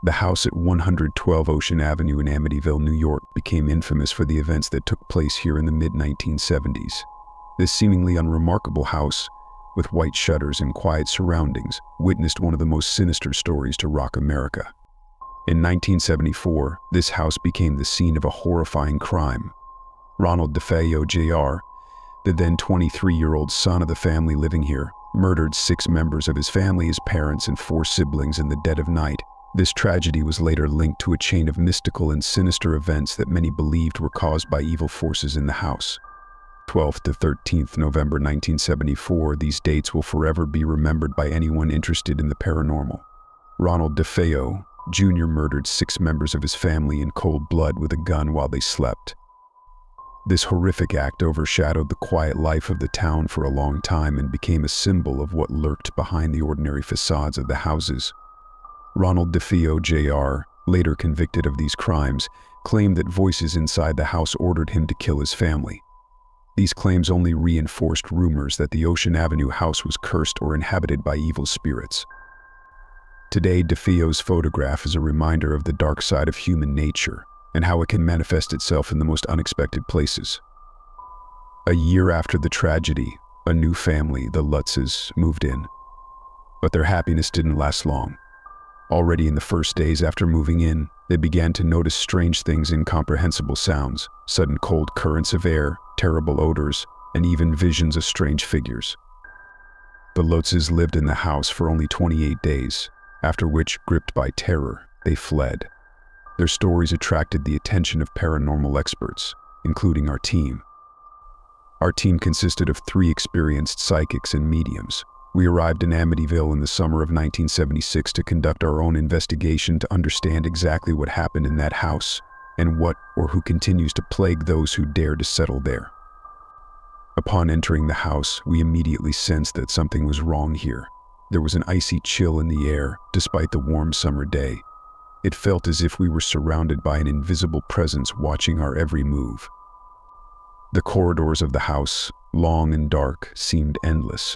The house at 112 Ocean Avenue in Amityville, New York, became infamous for the events that took place here in the mid-1970s. This seemingly unremarkable house, with white shutters and quiet surroundings, witnessed one of the most sinister stories to rock America. In 1974, this house became the scene of a horrifying crime. Ronald DeFeo Jr., the then 23-year-old son of the family living here, murdered 6 members of his family, his parents, and 4 siblings in the dead of night. This tragedy was later linked to a chain of mystical and sinister events that many believed were caused by evil forces in the house. 12th to 13th November 1974, these dates will forever be remembered by anyone interested in the paranormal. Ronald DeFeo Jr. murdered 6 members of his family in cold blood with a gun while they slept. This horrific act overshadowed the quiet life of the town for a long time and became a symbol of what lurked behind the ordinary facades of the houses. Ronald DeFeo Jr., later convicted of these crimes, claimed that voices inside the house ordered him to kill his family. These claims only reinforced rumors that the Ocean Avenue house was cursed or inhabited by evil spirits. Today, DeFeo's photograph is a reminder of the dark side of human nature and how it can manifest itself in the most unexpected places. A year after the tragedy, a new family, the Lutzes, moved in. But their happiness didn't last long. Already in the first days after moving in, they began to notice strange things, incomprehensible sounds, sudden cold currents of air, terrible odors, and even visions of strange figures. The Lutzes lived in the house for only 28 days, after which, gripped by terror, they fled. Their stories attracted the attention of paranormal experts, including our team. Our team consisted of 3 experienced psychics and mediums. We arrived in Amityville in the summer of 1976 to conduct our own investigation to understand exactly what happened in that house and what or who continues to plague those who dare to settle there. Upon entering the house, we immediately sensed that something was wrong here. There was an icy chill in the air, despite the warm summer day. It felt as if we were surrounded by an invisible presence watching our every move. The corridors of the house, long and dark, seemed endless.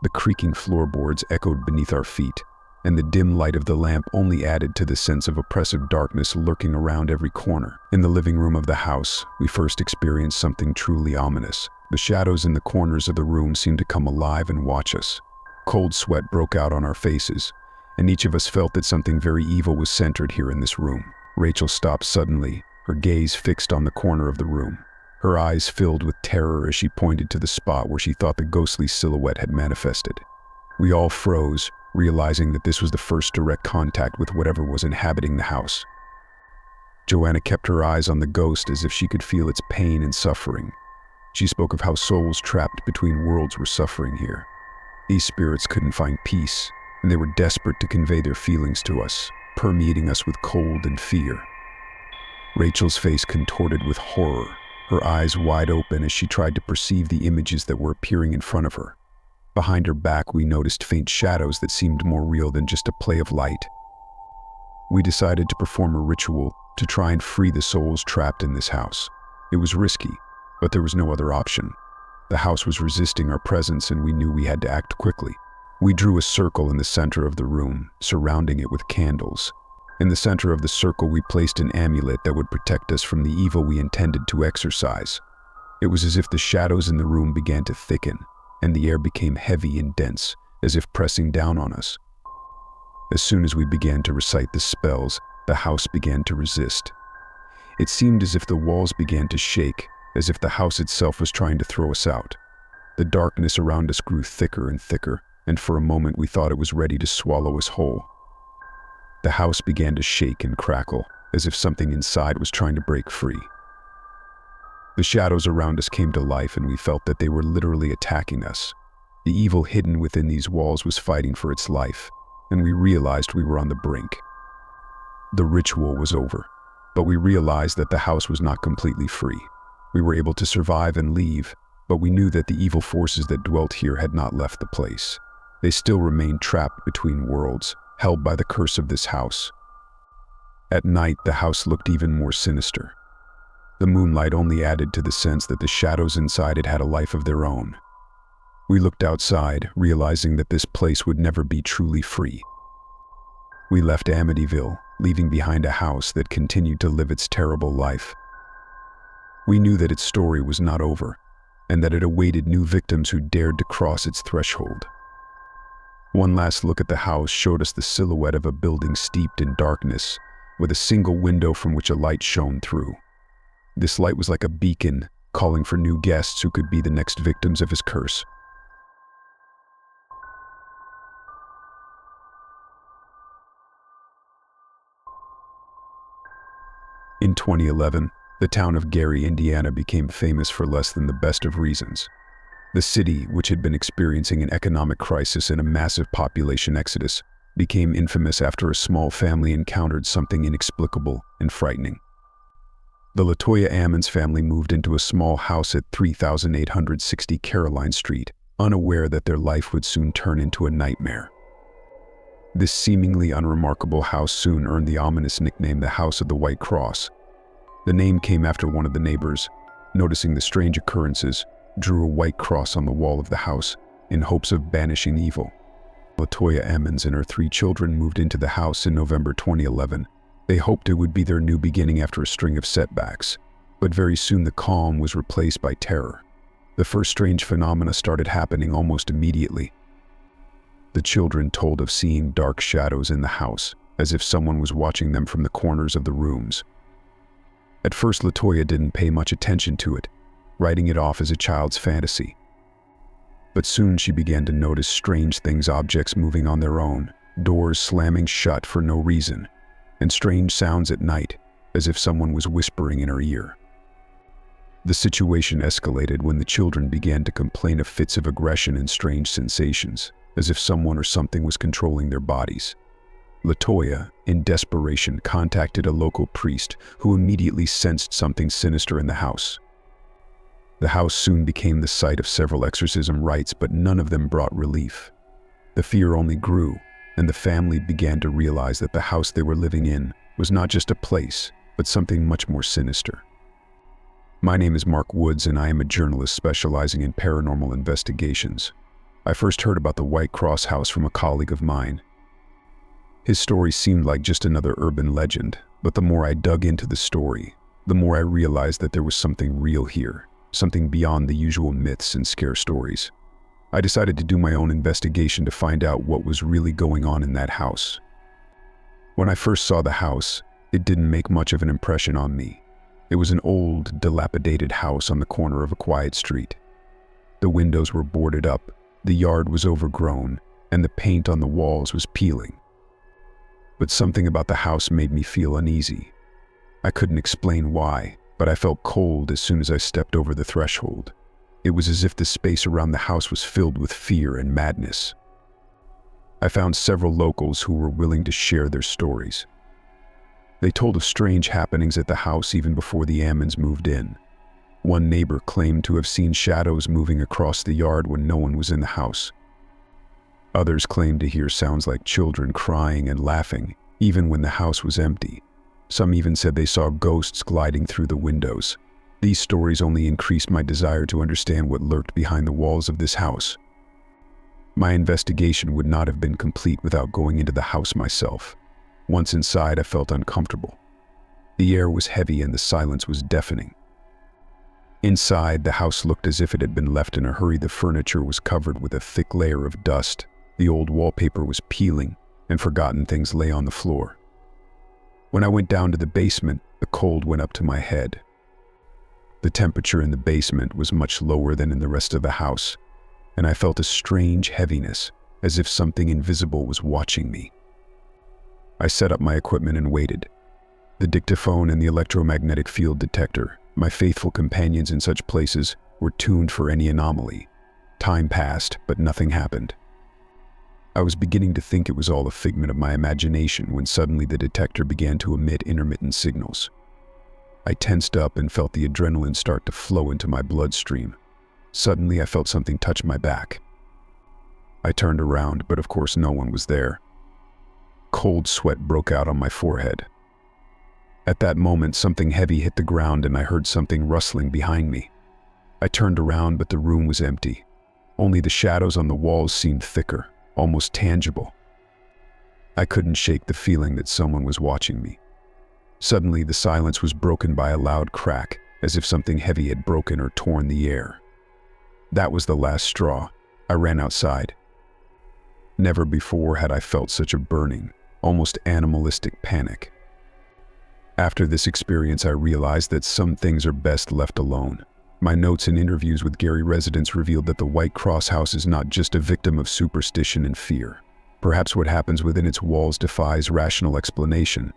The creaking floorboards echoed beneath our feet, and the dim light of the lamp only added to the sense of oppressive darkness lurking around every corner. In the living room of the house, we first experienced something truly ominous. The shadows in the corners of the room seemed to come alive and watch us. Cold sweat broke out on our faces, and each of us felt that something very evil was centered here in this room. Rachel stopped suddenly, her gaze fixed on the corner of the room. Her eyes filled with terror as she pointed to the spot where she thought the ghostly silhouette had manifested. We all froze, realizing that this was the first direct contact with whatever was inhabiting the house. Joanna kept her eyes on the ghost as if she could feel its pain and suffering. She spoke of how souls trapped between worlds were suffering here. These spirits couldn't find peace, and they were desperate to convey their feelings to us, permeating us with cold and fear. Rachel's face contorted with horror, her eyes wide open as she tried to perceive the images that were appearing in front of her. Behind her back, we noticed faint shadows that seemed more real than just a play of light. We decided to perform a ritual to try and free the souls trapped in this house. It was risky, but there was no other option. The house was resisting our presence, and we knew we had to act quickly. We drew a circle in the center of the room, surrounding it with candles. In the center of the circle, we placed an amulet that would protect us from the evil we intended to exorcise. It was as if the shadows in the room began to thicken, and the air became heavy and dense, as if pressing down on us. As soon as we began to recite the spells, the house began to resist. It seemed as if the walls began to shake, as if the house itself was trying to throw us out. The darkness around us grew thicker and thicker, and for a moment we thought it was ready to swallow us whole. The house began to shake and crackle, as if something inside was trying to break free. The shadows around us came to life, and we felt that they were literally attacking us. The evil hidden within these walls was fighting for its life, and we realized we were on the brink. The ritual was over, but we realized that the house was not completely free. We were able to survive and leave, but we knew that the evil forces that dwelt here had not left the place. They still remained trapped between worlds, held by the curse of this house. At night, the house looked even more sinister. The moonlight only added to the sense that the shadows inside it had a life of their own. We looked outside, realizing that this place would never be truly free. We left Amityville, leaving behind a house that continued to live its terrible life. We knew that its story was not over, and that it awaited new victims who dared to cross its threshold. One last look at the house showed us the silhouette of a building steeped in darkness, with a single window from which a light shone through. This light was like a beacon, calling for new guests who could be the next victims of his curse. In 2011, the town of Gary, Indiana became famous for less than the best of reasons. The city, which had been experiencing an economic crisis and a massive population exodus, became infamous after a small family encountered something inexplicable and frightening. The LaToya Ammons family moved into a small house at 3860 Caroline Street, unaware that their life would soon turn into a nightmare. This seemingly unremarkable house soon earned the ominous nickname the House of the White Cross. The name came after one of the neighbors, noticing the strange occurrences, drew a white cross on the wall of the house in hopes of banishing evil. LaToya Ammons and her 3 children moved into the house in November 2011. They hoped it would be their new beginning after a string of setbacks, but very soon the calm was replaced by terror. The first strange phenomena started happening almost immediately. The children told of seeing dark shadows in the house, as if someone was watching them from the corners of the rooms. At first, LaToya didn't pay much attention to it, writing it off as a child's fantasy. But soon she began to notice strange things, objects moving on their own, doors slamming shut for no reason, and strange sounds at night, as if someone was whispering in her ear. The situation escalated when the children began to complain of fits of aggression and strange sensations, as if someone or something was controlling their bodies. LaToya, in desperation, contacted a local priest who immediately sensed something sinister in the house. The house soon became the site of several exorcism rites, but none of them brought relief. The fear only grew, and the family began to realize that the house they were living in was not just a place, but something much more sinister. My name is Mark Woods, and I am a journalist specializing in paranormal investigations. I first heard about the White Cross house from a colleague of mine. His story seemed like just another urban legend, but the more I dug into the story, the more I realized that there was something real here, something beyond the usual myths and scare stories. I decided to do my own investigation to find out what was really going on in that house. When I first saw the house, it didn't make much of an impression on me. It was an old, dilapidated house on the corner of a quiet street. The windows were boarded up, the yard was overgrown, and the paint on the walls was peeling. But something about the house made me feel uneasy. I couldn't explain why, but I felt cold as soon as I stepped over the threshold. It was as if the space around the house was filled with fear and madness. I found several locals who were willing to share their stories. They told of strange happenings at the house even before the Ammons moved in. One neighbor claimed to have seen shadows moving across the yard when no one was in the house. Others claimed to hear sounds like children crying and laughing, even when the house was empty. Some even said they saw ghosts gliding through the windows. These stories only increased my desire to understand what lurked behind the walls of this house. My investigation would not have been complete without going into the house myself. Once inside, I felt uncomfortable. The air was heavy and the silence was deafening. Inside, the house looked as if it had been left in a hurry. The furniture was covered with a thick layer of dust. The old wallpaper was peeling, and forgotten things lay on the floor. When I went down to the basement, the cold went up to my head. The temperature in the basement was much lower than in the rest of the house, and I felt a strange heaviness, as if something invisible was watching me. I set up my equipment and waited. The dictaphone and the electromagnetic field detector, my faithful companions in such places, were tuned for any anomaly. Time passed, but nothing happened. I was beginning to think it was all a figment of my imagination when suddenly the detector began to emit intermittent signals. I tensed up and felt the adrenaline start to flow into my bloodstream. Suddenly, I felt something touch my back. I turned around, but of course no one was there. Cold sweat broke out on my forehead. At that moment, something heavy hit the ground and I heard something rustling behind me. I turned around, but the room was empty. Only the shadows on the walls seemed thicker, almost tangible. I couldn't shake the feeling that someone was watching me. Suddenly, the silence was broken by a loud crack, as if something heavy had broken or torn the air. That was the last straw. I ran outside. Never before had I felt such a burning, almost animalistic panic. After this experience, I realized that some things are best left alone. My notes and interviews with Gary residents revealed that the White Cross House is not just a victim of superstition and fear. Perhaps what happens within its walls defies rational explanation.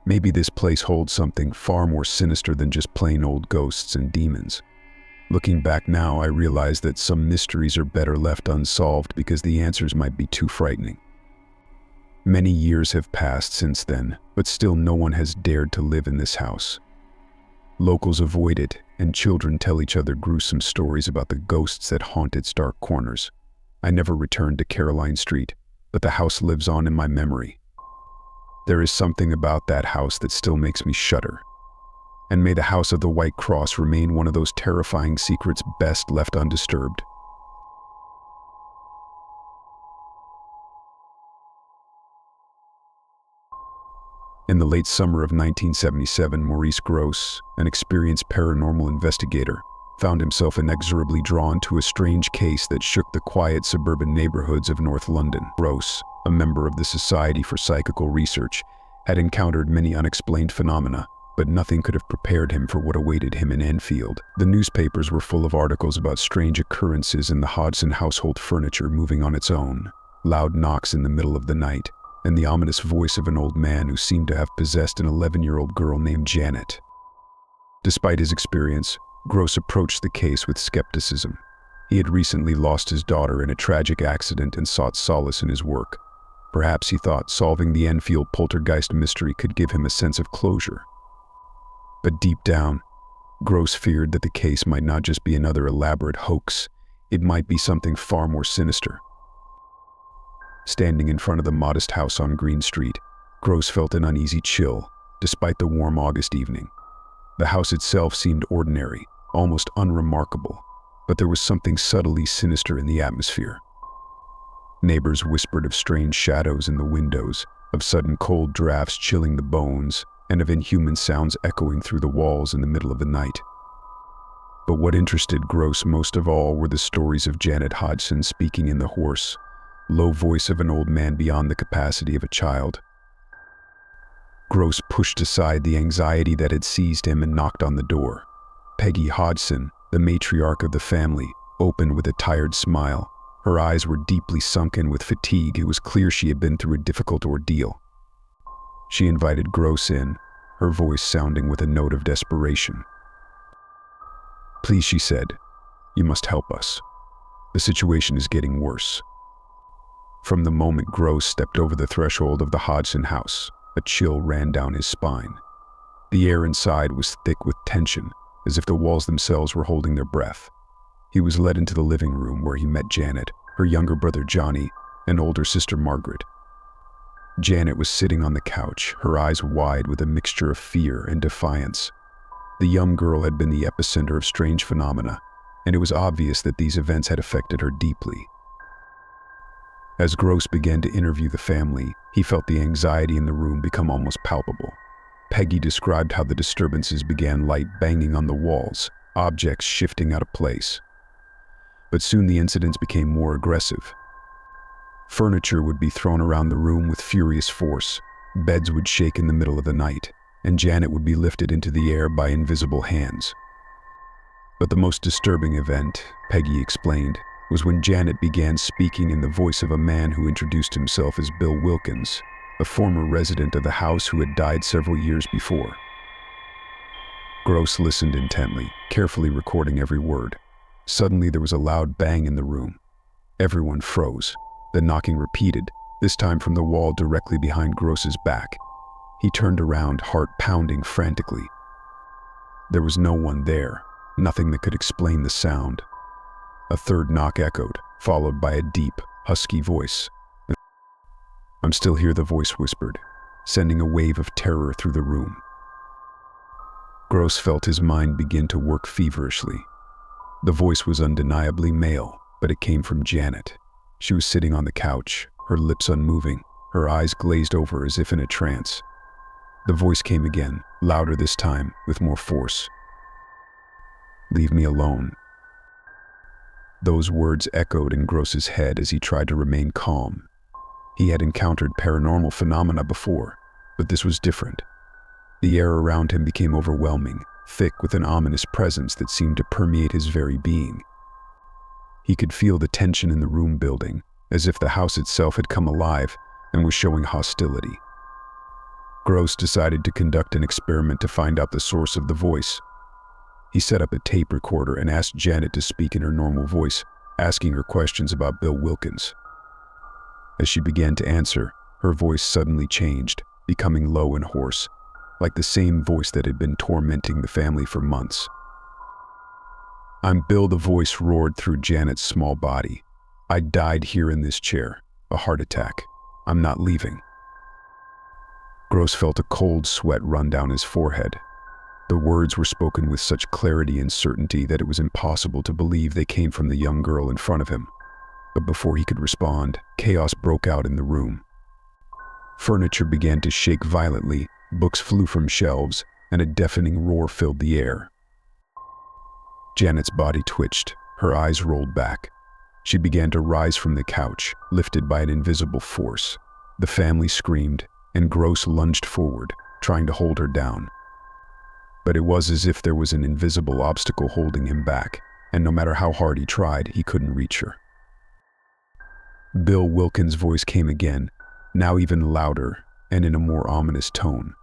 Maybe this place holds something far more sinister than just plain old ghosts and demons. Looking back now, I realize that some mysteries are better left unsolved because the answers might be too frightening. Many years have passed since then, but still no one has dared to live in this house. Locals avoid it, and children tell each other gruesome stories about the ghosts that haunt its dark corners. I never returned to Caroline Street, but the house lives on in my memory. There is something about that house that still makes me shudder. And may the House of the White Cross remain one of those terrifying secrets best left undisturbed. In the late summer of 1977, Maurice Gross, an experienced paranormal investigator, found himself inexorably drawn to a strange case that shook the quiet suburban neighborhoods of North London. Gross, a member of the Society for Psychical Research, had encountered many unexplained phenomena, but nothing could have prepared him for what awaited him in Enfield. The newspapers were full of articles about strange occurrences in the Hodson household furniture moving on its own, loud knocks in the middle of the night, and the ominous voice of an old man who seemed to have possessed an 11-year-old girl named Janet. Despite his experience, Gross approached the case with skepticism. He had recently lost his daughter in a tragic accident and sought solace in his work. Perhaps he thought solving the Enfield poltergeist mystery could give him a sense of closure. But deep down, Gross feared that the case might not just be another elaborate hoax, it might be something far more sinister. Standing in front of the modest house on Green Street, Gross felt an uneasy chill, despite the warm August evening. The house itself seemed ordinary, almost unremarkable, but there was something subtly sinister in the atmosphere. Neighbors whispered of strange shadows in the windows, of sudden cold drafts chilling the bones, and of inhuman sounds echoing through the walls in the middle of the night. But what interested Gross most of all were the stories of Janet Hodson speaking in the hoarse, low voice of an old man beyond the capacity of a child. Gross pushed aside the anxiety that had seized him and knocked on the door. Peggy Hodson, the matriarch of the family, opened with a tired smile. Her eyes were deeply sunken with fatigue. It was clear she had been through a difficult ordeal. She invited Gross in, her voice sounding with a note of desperation. "Please," she said, "you must help us. The situation is getting worse." From the moment Gross stepped over the threshold of the Hodson house, a chill ran down his spine. The air inside was thick with tension, as if the walls themselves were holding their breath. He was led into the living room where he met Janet, her younger brother Johnny, and older sister Margaret. Janet was sitting on the couch, her eyes wide with a mixture of fear and defiance. The young girl had been the epicenter of strange phenomena, and it was obvious that these events had affected her deeply. As Gross began to interview the family, he felt the anxiety in the room become almost palpable. Peggy described how the disturbances began light banging on the walls, objects shifting out of place. But soon the incidents became more aggressive. Furniture would be thrown around the room with furious force, beds would shake in the middle of the night, and Janet would be lifted into the air by invisible hands. But the most disturbing event, Peggy explained, was when Janet began speaking in the voice of a man who introduced himself as Bill Wilkins, a former resident of the house who had died several years before. Gross listened intently, carefully recording every word. Suddenly there was a loud bang in the room. Everyone froze. The knocking repeated, this time from the wall directly behind Gross's back. He turned around, heart pounding frantically. There was no one there, nothing that could explain the sound. A third knock echoed, followed by a deep, husky voice. "I'm still here," the voice whispered, sending a wave of terror through the room. Gross felt his mind begin to work feverishly. The voice was undeniably male, but it came from Janet. She was sitting on the couch, her lips unmoving, her eyes glazed over as if in a trance. The voice came again, louder this time, with more force. "Leave me alone." Those words echoed in Gross's head as he tried to remain calm. He had encountered paranormal phenomena before, but this was different. The air around him became overwhelming, thick with an ominous presence that seemed to permeate his very being. He could feel the tension in the room building, as if the house itself had come alive and was showing hostility. Gross decided to conduct an experiment to find out the source of the voice. He set up a tape recorder and asked Janet to speak in her normal voice, asking her questions about Bill Wilkins. As she began to answer, her voice suddenly changed, becoming low and hoarse, like the same voice that had been tormenting the family for months. "I'm Bill," the voice roared through Janet's small body. "I died here in this chair, a heart attack. I'm not leaving." Gross felt a cold sweat run down his forehead. The words were spoken with such clarity and certainty that it was impossible to believe they came from the young girl in front of him. But before he could respond, chaos broke out in the room. Furniture began to shake violently, books flew from shelves, and a deafening roar filled the air. Janet's body twitched, her eyes rolled back. She began to rise from the couch, lifted by an invisible force. The family screamed, and Gross lunged forward, trying to hold her down. But it was as if there was an invisible obstacle holding him back, and no matter how hard he tried, he couldn't reach her. Bill Wilkins' voice came again, now even louder and in a more ominous tone.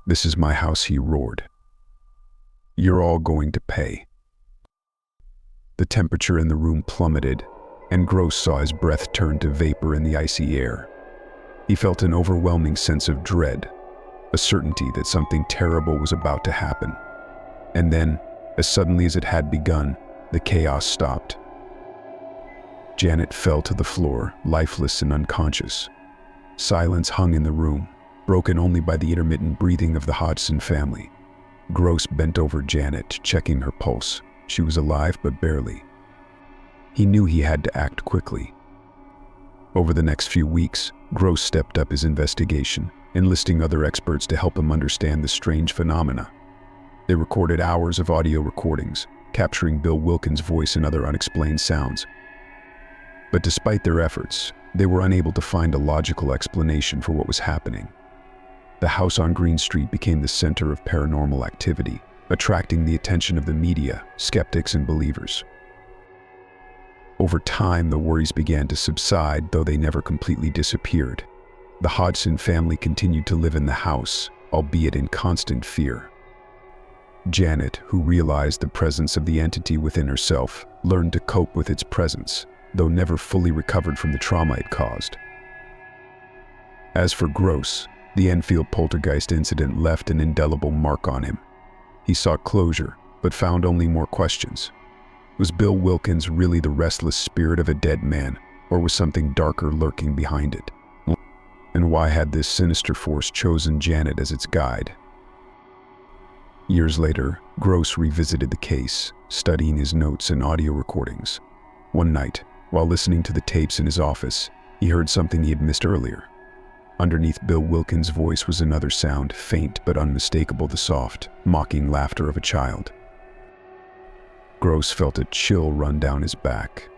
"This is my house," he roared. "You're all going to pay." The temperature in the room plummeted, and Gross saw his breath turn to vapor in the icy air. He felt an overwhelming sense of dread, a certainty that something terrible was about to happen. And then, as suddenly as it had begun, the chaos stopped. Janet fell to the floor, lifeless and unconscious. Silence hung in the room, broken only by the intermittent breathing of the Hodson family. Gross bent over Janet, checking her pulse. She was alive, but barely. He knew he had to act quickly. Over the next few weeks, Gross stepped up his investigation, enlisting other experts to help him understand the strange phenomena. They recorded hours of audio recordings, capturing Bill Wilkins' voice and other unexplained sounds. But despite their efforts, they were unable to find a logical explanation for what was happening. The house on Green Street became the center of paranormal activity, attracting the attention of the media, skeptics, and believers. Over time, the worries began to subside, though they never completely disappeared. The Hodson family continued to live in the house, albeit in constant fear. Janet, who realized the presence of the entity within herself, learned to cope with its presence, though never fully recovered from the trauma it caused. As for Gross, the Enfield poltergeist incident left an indelible mark on him. He sought closure, but found only more questions. Was Bill Wilkins really the restless spirit of a dead man, or was something darker lurking behind it? And why had this sinister force chosen Janet as its guide? Years later, Gross revisited the case, studying his notes and audio recordings. One night, while listening to the tapes in his office, he heard something he had missed earlier. Underneath Bill Wilkins' voice was another sound, faint but unmistakable, the soft, mocking laughter of a child. Gross felt a chill run down his back.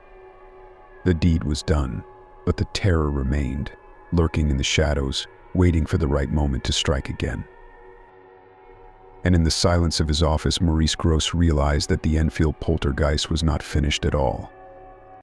The deed was done, but the terror remained, lurking in the shadows, waiting for the right moment to strike again. And in the silence of his office, Maurice Gross realized that the Enfield poltergeist was not finished at all.